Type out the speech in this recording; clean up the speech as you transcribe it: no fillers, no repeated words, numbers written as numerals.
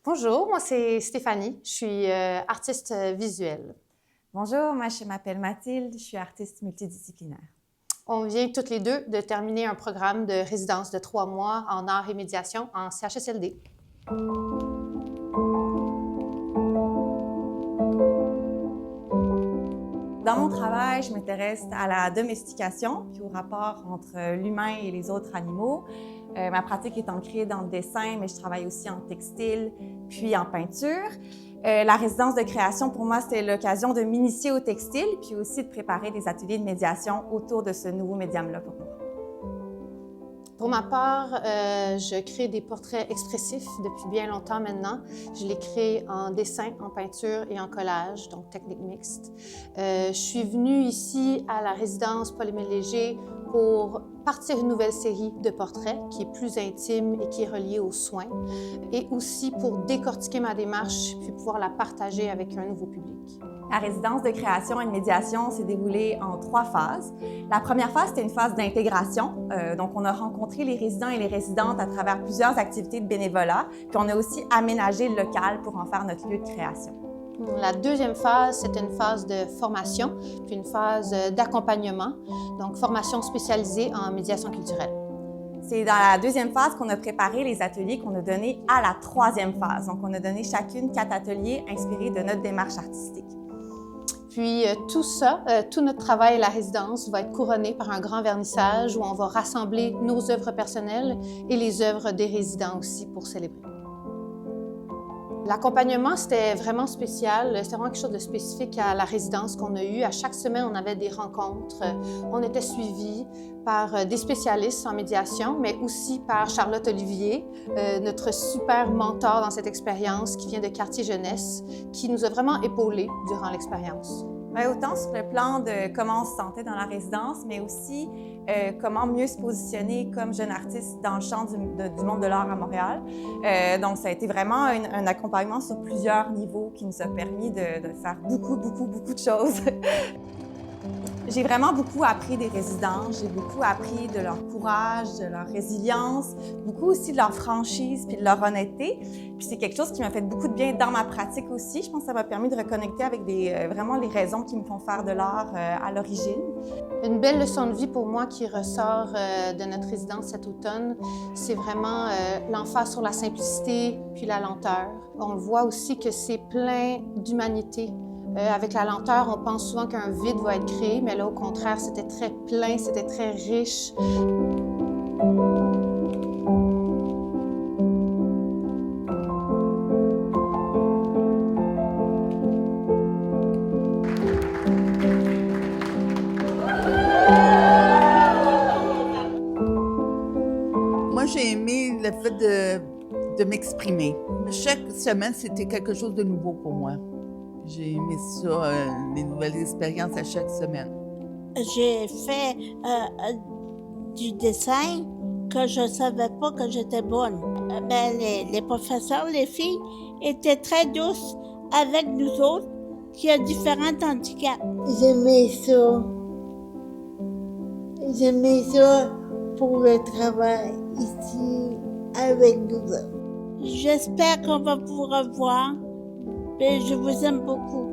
Bonjour, moi c'est Stéphanie, je suis artiste visuelle. Bonjour, moi je m'appelle Mathilde, je suis artiste multidisciplinaire. On vient toutes les deux de terminer un programme de résidence de 3 mois en arts et médiation en CHSLD. Dans mon travail, je m'intéresse à la domestication puis au rapport entre l'humain et les autres animaux. Ma pratique est ancrée dans le dessin, mais je travaille aussi en textile puis en peinture. La résidence de création, pour moi, c'était l'occasion de m'initier au textile puis aussi de préparer des ateliers de médiation autour de ce nouveau médium-là pour moi. Pour ma part, je crée des portraits expressifs depuis bien longtemps maintenant. Je les crée en dessin, en peinture et en collage, donc technique mixte. Je suis venue ici à la résidence Paul-Émile Léger pour partir une nouvelle série de portraits qui est plus intime et qui est reliée aux soins, et aussi pour décortiquer ma démarche puis pouvoir la partager avec un nouveau public. La résidence de création et de médiation s'est déroulée en 3 phases. La première phase, c'était une phase d'intégration. Donc, on a rencontré les résidents et les résidentes à travers plusieurs activités de bénévolat, puis on a aussi aménagé le local pour en faire notre lieu de création. La deuxième phase, c'était une phase de formation, puis une phase d'accompagnement, donc formation spécialisée en médiation culturelle. C'est dans la deuxième phase qu'on a préparé les ateliers qu'on a donnés à la troisième phase. Donc, on a donné chacune 4 ateliers inspirés de notre démarche artistique. Puis tout ça, tout notre travail à la résidence va être couronné par un grand vernissage où on va rassembler nos œuvres personnelles et les œuvres des résidents aussi pour célébrer. L'accompagnement, c'était vraiment spécial. C'était vraiment quelque chose de spécifique à la résidence qu'on a eue. À chaque semaine, on avait des rencontres. On était suivis par des spécialistes en médiation, mais aussi par Charlotte Olivier, notre super mentor dans cette expérience qui vient de Quartier Jeunesse, qui nous a vraiment épaulés durant l'expérience. Autant sur le plan de comment on se sentait dans la résidence, mais aussi comment mieux se positionner comme jeune artiste dans le champ du monde de l'art à Montréal. Donc, ça a été vraiment un accompagnement sur plusieurs niveaux qui nous a permis de faire beaucoup de choses. J'ai vraiment beaucoup appris des résidents, j'ai beaucoup appris de leur courage, de leur résilience, beaucoup aussi de leur franchise puis de leur honnêteté. Puis c'est quelque chose qui m'a fait beaucoup de bien dans ma pratique aussi. Je pense que ça m'a permis de reconnecter avec vraiment les raisons qui me font faire de l'art à l'origine. Une belle leçon de vie pour moi qui ressort de notre résidence cet automne, c'est vraiment l'emphase sur la simplicité puis la lenteur. On voit aussi que c'est plein d'humanité. Avec la lenteur, on pense souvent qu'un vide va être créé, mais là, au contraire, c'était très plein, c'était très riche. Moi, j'ai aimé le fait de m'exprimer. Chaque semaine, c'était quelque chose de nouveau pour moi. J'ai aimé ça, les nouvelles expériences à chaque semaine. J'ai fait du dessin que je ne savais pas que j'étais bonne. Les professeurs, les filles, étaient très douces avec nous autres qui ont différents handicaps. J'aimais ça. J'aimais ça pour le travail ici avec nous autres. J'espère qu'on va vous revoir. Et je vous aime beaucoup.